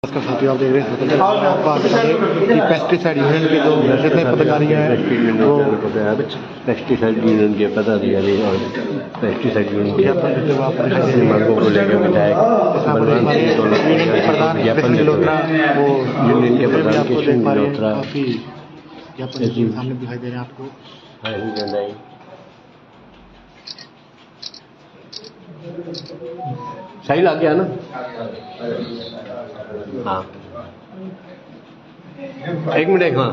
नमस्कार साथियों, आप देख रहे हैं आपको आगे बढ़े कि पेस्टिसाइड यूनियन के जो जितने पदाधिकारी हैं वो पेस्टिसाइड यूनियन के पदाधिकारी और पेस्टिसाइड यूनियन के मांगों को लेकर विधायक यूनियन के प्रधान कृष्ण मल्होत्रा वो यूनियन के प्रधान कृष्ण मल्होत्रा सामने दिखाई दे रहे हैं आपको। सही लग गया ना? हाँ, एक मिनट। हाँ,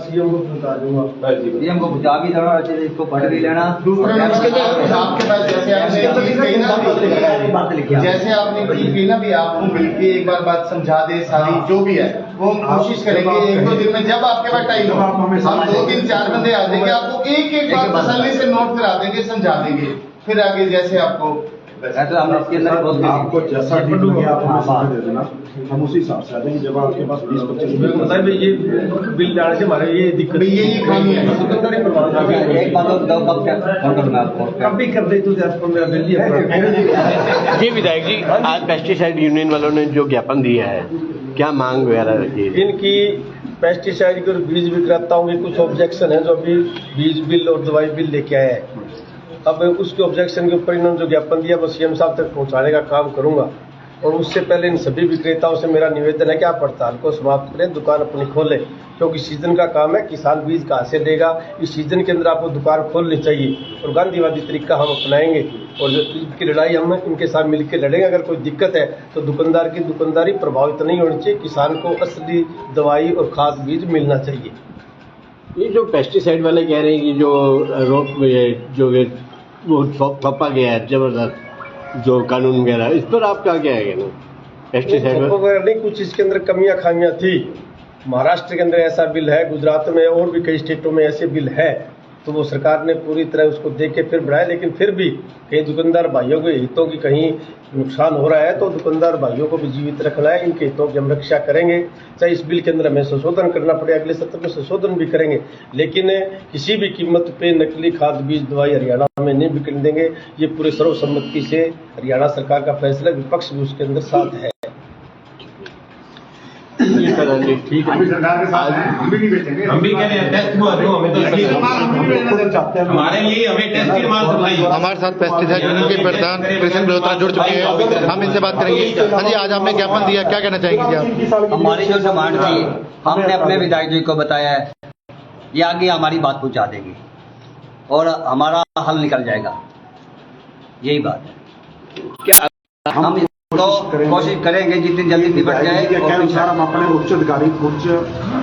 सीएम को बुझा भी देना, इसको पढ़ भी लेना। आपके पास जैसे आपने की ना भी आपको मिलके एक बार बात समझा दे सारी जो भी है वो हम कोशिश करेंगे। एक दो दिन में जब आपके पास टाइम हो हम 2-3-4 बंदे आ जाएंगे, आपको एक बार तसल्ली से नोट करा देंगे, समझा देंगे, फिर आगे जैसे आपको आपको जैसा आप हमें समय दे देना, हम उसी हिसाब से आ जाएंगे। जब आपके पास 20-25 मतलब ये बिल डालने से हमारे ये दिक्कत यही खामी है। एक बात और बताओ, कब क्या फोन करूंगा आपको? कब भी कर दे तू 10-15 बिल जी विधायक जी, आज पेस्टिसाइड यूनियन वालों ने जो ज्ञापन दिया है, क्या मांग वगैरह रखी है? इनकी पेस्टिसाइड के और बीज विक्रेताओं के कुछ ऑब्जेक्शन है जो अभी बीज बिल और दवाई बिल लेके आए हैं। अब उसके ऑब्जेक्शन के ऊपर इन्होंने जो ज्ञापन दिया वो सीएम साहब तक पहुंचाने का काम करूंगा। और उससे पहले इन सभी विक्रेताओं से मेरा निवेदन है कि आप हड़ताल को समाप्त करें, दुकान अपनी खोलें, क्योंकि सीजन का काम है। किसान बीज कहाँ से देगा? इस सीजन के अंदर आपको दुकान खोलनी चाहिए और गांधीवादी तरीका हम अपनाएंगे और जो की लड़ाई हम इनके साथ मिलकर लड़ेंगे। अगर कोई दिक्कत है तो दुकानदार की दुकानदारी प्रभावित नहीं होनी चाहिए, किसान को असली दवाई और खाद बीज मिलना चाहिए। ये जो पेस्टिसाइड वाले कह रहे हैं कि जो जो वो थोपा गया है जबरदस्त जो कानून वगैरह, इस पर आपका क्या है कहना? पेस्टिसाइड वगैरह नहीं, कुछ इसके अंदर कमियां खामियां थी। महाराष्ट्र के अंदर ऐसा बिल है, गुजरात में और भी कई स्टेटों में ऐसे बिल है, तो वो सरकार ने पूरी तरह उसको देख के फिर बढ़ाया। लेकिन फिर भी कई दुकानदार भाइयों के हितों की कहीं नुकसान हो रहा है तो दुकानदार भाइयों को भी जीवित रखना है, इनके हितों की हम रक्षा करेंगे। चाहे इस बिल के अंदर हमें संशोधन करना पड़े, अगले सत्र में संशोधन भी करेंगे, लेकिन किसी भी कीमत पे नकली खाद बीज दवाई हरियाणा में नहीं बिकने देंगे। ये पूरे सर्वसम्मति से हरियाणा सरकार का फैसला, विपक्ष भी उसके अंदर साथ है। ठीक है, सरकार के साथ हम भी नहीं बेचेंगे, हम भी कह रहे हैं टेस्ट हुआ जो हमें तो हमारे लिए हमें टेस्ट की माल सप्लाई। हमारे साथ पेस्टिसाइड यूनियन के प्रधान कृष्ण मल्होत्रा जुड़ चुके हैं, हम इनसे बात करेंगे। हाँ जी, आज आपने ज्ञापन दिया, क्या कहना चाहेंगे जी आप? हमारी जो डिमांड थी हमने अपने विधायक जी को बताया है, ये आगे हमारी बात पहुंचा देंगे और हमारा हल निकल जाएगा। यही बात है, क्या हम तो कोशिश करेंगे जितनी जल्दी निपट जाए। अनुसार हम अपने उच्च अधिकारी, उच्च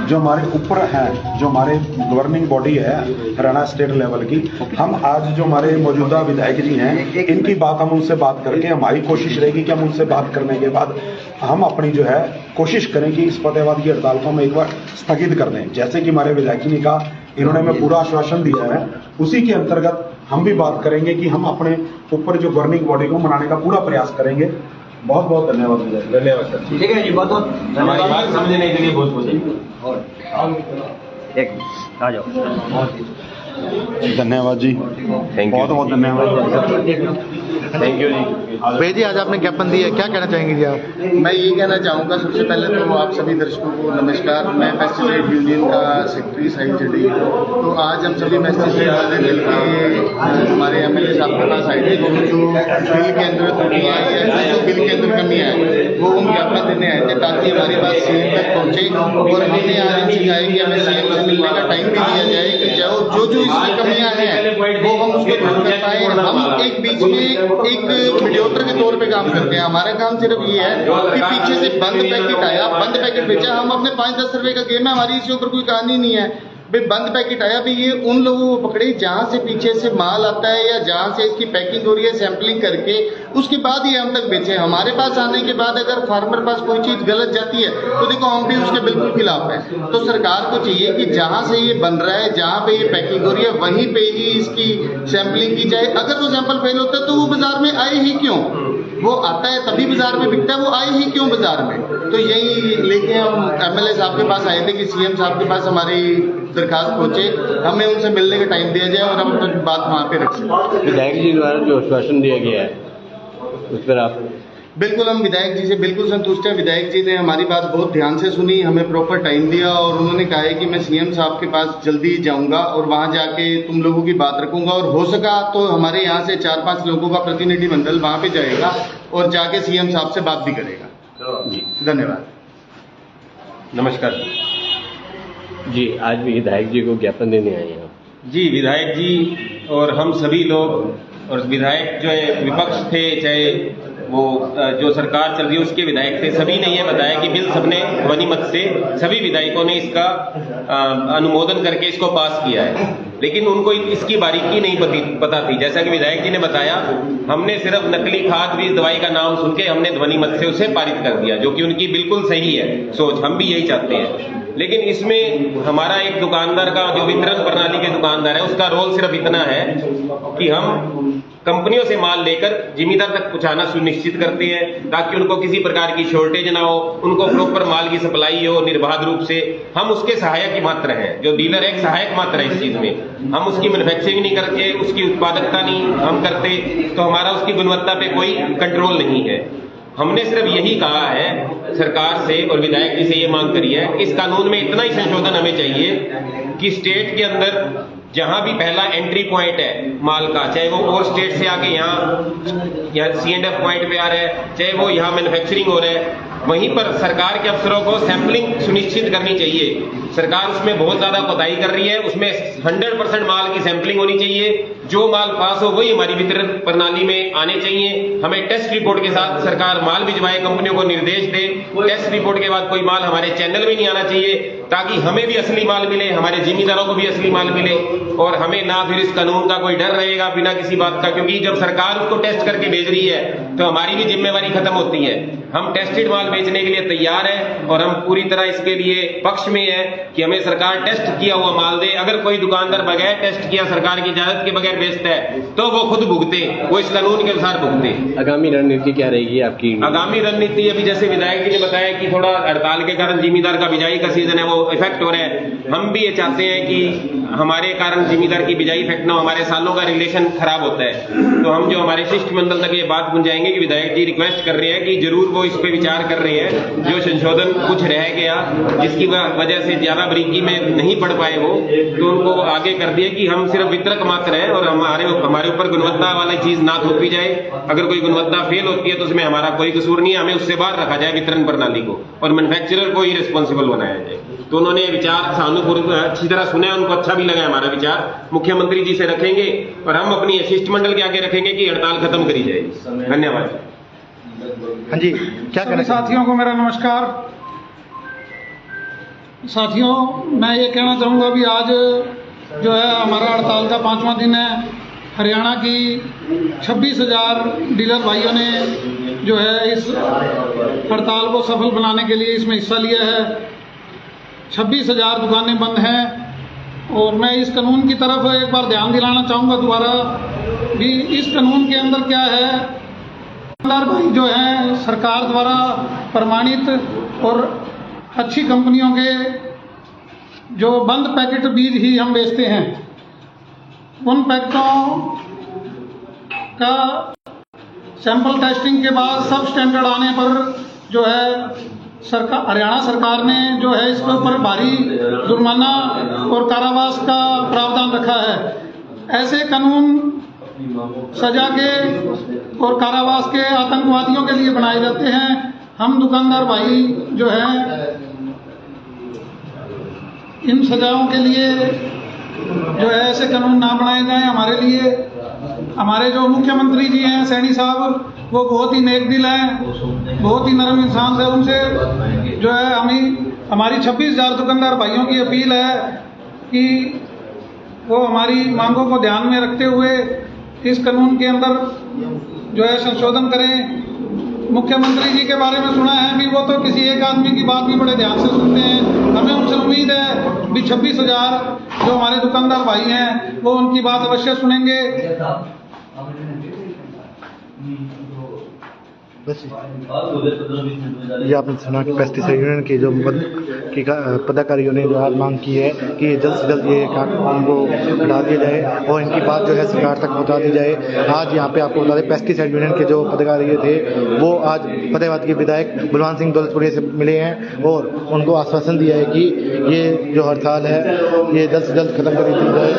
जो हमारे ऊपर हैं, जो हमारे गवर्निंग बॉडी है हरियाणा स्टेट लेवल की, हम आज जो हमारे मौजूदा विधायक जी हैं इनकी बात हम उनसे बात करके, हमारी कोशिश रहेगी कि हम उनसे बात करने के बाद हम अपनी जो है कोशिश करें कि इस फतेहाबाद की हड़ताल को हम एक बार स्थगित कर दें। जैसे कि हमारे विधायक जी ने कहा, इन्होंने हमें पूरा आश्वासन दिया है, उसी के अंतर्गत हम भी बात करेंगे कि हम अपने ऊपर जो गवर्निंग बॉडी को मनाने का पूरा प्रयास करेंगे। बहुत बहुत धन्यवाद। धन्यवाद सर। ठीक है जी, बहुत बहुत हमारी बात समझने के लिए बहुत बहुत एक आ जाओ। धन्यवाद जी, बहुत बहुत धन्यवाद। थैंक यू जी। भैया जी, आज आपने ज्ञापन दिया, क्या कहना चाहेंगे जी आप? मैं ये कहना चाहूँगा, सबसे पहले तो आप सभी दर्शकों को नमस्कार। मैं पेस्टिसाइड यूनियन का सेक्रेटरी साहिल चड्डी। तो आज हम सभी पेस्टिसाइड वाले मिलकर हमारे एमएलए साहब के पास आए थे, जो बिल के अंदर त्रुटियाँ आई है, जो बिल के अंदर कमियाँ हैं, वो हम ज्ञापन देने आए थे ताकि हमारी बात सीएम तक पहुँचे। और हमने आज इनसे कहा कि हमें सीएम से मिलने का टाइम भी दिया जाए कि जो इसकी कमियाँ हैं वो हम उसको दूर कर पाए। हम एक बीच में एक मीडिएटर के तौर पे काम करते हैं। हमारा काम सिर्फ ये है कि पीछे से बंद पैकेट आया, बंद पैकेट बेचा, हम अपने 5-10 रुपए का गेम है, हमारी इसके ऊपर कोई कहानी नहीं है। भाई बंद पैकेट आया भी, ये उन लोगों को पकड़े जहां से पीछे से माल आता है या जहां से इसकी पैकिंग हो रही है, सैंपलिंग करके उसके बाद ये हम तक बेचे। हमारे पास आने के बाद अगर फार्मर पास कोई चीज गलत जाती है तो देखो हम भी उसके बिल्कुल खिलाफ हैं। तो सरकार को चाहिए कि जहां से ये बन रहा है, जहां पे ये पैकिंग हो रही है, वहीं पे ही इसकी सैंपलिंग की जाए। अगर वो सैंपल फेल होता है तो वो बाजार में आए ही क्यों? वो आता है तभी बाजार में बिकता है, वो आए ही क्यों बाजार में? तो यही लेके हम एमएलए साहब के पास आए थे कि सीएम साहब के पास हमारी दरखास्त पहुंचे, हमें उनसे मिलने का टाइम दिया जाए और हम अपनी बात वहाँ पे रख सकें। विधायक जी द्वारा जो आश्वासन दिया गया है उस पर आप? बिल्कुल, हम विधायक जी से बिल्कुल संतुष्ट हैं। विधायक जी ने हमारी बात बहुत ध्यान से सुनी, हमें प्रॉपर टाइम दिया और उन्होंने कहा है कि मैं सीएम साहब के पास जल्दी जाऊंगा और वहां जाके तुम लोगों की बात रखूंगा और हो सका तो हमारे यहाँ से 4-5 लोगों का प्रतिनिधि मंडल वहां पे जाएगा और जाके सीएम साहब से बात भी करेगा। धन्यवाद। नमस्कार जी, आज भी विधायक जी को ज्ञापन देने आए हैं। जी, विधायक जी और हम सभी लोग और विधायक जो है विपक्ष थे, चाहे वो जो सरकार चल रही है उसके विधायक थे, सभी ने ये बताया कि बिल सबने ध्वनिमत से सभी विधायकों ने इसका अनुमोदन करके इसको पास किया है, लेकिन उनको इसकी बारीकी नहीं पता थी। जैसा कि विधायक जी ने बताया, हमने सिर्फ नकली खाद बीज दवाई का नाम सुन के हमने ध्वनिमत से उसे पारित कर दिया, जो कि उनकी बिल्कुल सही है सोच, हम भी यही चाहते हैं। लेकिन इसमें हमारा एक दुकानदार का, जो वितरण प्रणाली के दुकानदार है, उसका रोल सिर्फ इतना है कि हम कंपनियों से माल लेकर जिमीदार तक पहुंचाना सुनिश्चित करते हैं ताकि उनको किसी प्रकार की शॉर्टेज ना हो, उनको प्रॉपर माल की सप्लाई हो निर्बाध रूप से। हम उसके सहायक ही मात्र हैं, जो डीलर है एक सहायक मात्र है इस चीज में। हम उसकी मैन्युफैक्चरिंग नहीं करके, उसकी उत्पादकता नहीं हम करते, तो हमारा उसकी गुणवत्ता पे कोई कंट्रोल नहीं है। हमने सिर्फ यही कहा है सरकार से और विधायक जी से ये मांग करी है, इस कानून में इतना ही संशोधन हमें चाहिए कि स्टेट के अंदर जहां भी पहला एंट्री पॉइंट है माल का, चाहे वो और स्टेट से आके यहाँ C&F पॉइंट पे आ रहा है, चाहे वो यहाँ मैन्युफैक्चरिंग हो रहा है, वहीं पर सरकार के अफसरों को सैंपलिंग सुनिश्चित करनी चाहिए। सरकार उसमें बहुत ज्यादा कोताही कर रही है, उसमें 100% माल की सैंपलिंग होनी चाहिए। जो माल पास हो वही हमारी वितरण प्रणाली में आने चाहिए। हमें टेस्ट रिपोर्ट के साथ सरकार माल भिजवाए, कंपनियों को निर्देश दे, टेस्ट रिपोर्ट के बाद कोई माल हमारे चैनल में नहीं आना चाहिए, ताकि हमें भी असली माल मिले, हमारे जिम्मेदारों को भी असली माल मिले और हमें ना फिर इस कानून का कोई डर रहेगा बिना किसी बात का, क्योंकि जब सरकार उसको टेस्ट करके भेज रही है तो हमारी भी जिम्मेवारी खत्म होती है। हम टेस्टेड माल बेचने के लिए तैयार है और हम पूरी तरह इसके लिए पक्ष में है कि हमें सरकार टेस्ट किया हुआ माल दे। अगर कोई दुकानदार बगैर टेस्ट किया सरकार की इजाजत के बगैर बेचता है तो वो खुद भुगते, वो इस कानून के अनुसार भुगते। आगामी रणनीति क्या रहेगी आपकी? आगामी रणनीति अभी जैसे विधायक जी ने बताया कि थोड़ा हड़ताल के कारण जिम्मेदार का बिजाई का सीजन है वो इफेक्ट हो रहा है। हम भी ये चाहते हैं कि हमारे कारण जिम्मेदार की बिजाई इफेक्ट ना हो, हमारे सालों का रिलेशन खराब होता है। तो हम जो हमारे शिष्टमंडल तक ये बात पहुंचाएंगे कि विधायक जी रिक्वेस्ट कर रहे हैं कि जरूर वो इस पे विचार कर रहे हैं। जो संशोधन कुछ रह गया जिसकी वजह से ज्यादा बारीकी में नहीं पढ़ पाए वो, तो उनको आगे कर दिए कि हम सिर्फ वितरक मात्र हैं और हमारे ऊपर गुणवत्ता वाली चीज ना थोपी जाए। अगर कोई गुणवत्ता फेल होती है तो उसमें हमारा कोई कसूर नहीं है, हमें उससे बाहर रखा जाए वितरण प्रणाली को और मैन्युफैक्चरर को ही रिस्पॉन्सिबल बनाया जाए। तो उन्होंने विचार सानुकूल अच्छी तरह सुना, उनको अच्छा भी लगा हमारा विचार। मुख्यमंत्री जी से रखेंगे और हम अपनी शिष्टमंडल के आगे रखेंगे कि हड़ताल खत्म करी जाए। धन्यवाद। हाँ जी, क्या कहना साथियों को मेरा नमस्कार। साथियों, मैं ये कहना चाहूँगा भी आज जो है हमारा हड़ताल का 5वां दिन है। हरियाणा की 26,000 डीलर भाइयों ने जो है इस हड़ताल को सफल बनाने के लिए इसमें हिस्सा लिया है। 26,000 दुकानें बंद हैं और मैं इस कानून की तरफ एक बार ध्यान दिलाना चाहूँगा दोबारा भी। इस कानून के अंदर क्या है, दुकानदार भाई जो हैं सरकार द्वारा प्रमाणित और अच्छी कंपनियों के जो बंद पैकेट बीज ही हम बेचते हैं। उन पैकेटों का सैंपल टेस्टिंग के बाद सब स्टैंडर्ड आने पर जो है हरियाणा सरकार ने जो है इसके ऊपर भारी जुर्माना और कारावास का प्रावधान रखा है। ऐसे कानून सजा के और कारावास के आतंकवादियों के लिए बनाए जाते हैं। हम दुकानदार भाई जो है इन सजाओं के लिए जो है ऐसे कानून ना बनाए जाएं। हमारे लिए हमारे जो मुख्यमंत्री जी हैं सैनी साहब, वो बहुत ही नेक दिल हैं, बहुत ही नरम इंसान से। उनसे जो है हमारी 26,000 दुकानदार भाइयों की अपील है कि वो हमारी मांगों को ध्यान में रखते हुए इस कानून के अंदर जो है संशोधन करें। मुख्यमंत्री जी के बारे में सुना है कि वो तो किसी एक आदमी की बात भी बड़े ध्यान से सुनते हैं। हमें उनसे उम्मीद है कि 26,000 जो हमारे दुकानदार भाई हैं वो उनकी बात अवश्य सुनेंगे। बस ये आपने सुना कि पेस्टिसाइड यूनियन के जो पदाधिकारियों ने जो आज मांग की है कि जल्द से जल्द ये काम को हटा दिया जाए और इनकी बात जो है सरकार तक पहुंचा दी जाए। आज यहाँ पे आपको बता दें पेस्टिसाइड यूनियन के जो पदाधिकारी थे वो आज फतेहाबाद के विधायक बलवान सिंह दौलतपुरी से मिले हैं और उनको आश्वासन दिया है कि ये जो हड़ताल है ये जल्द से जल्द खत्म कर दी जाए।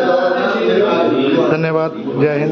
धन्यवाद। जय हिंद।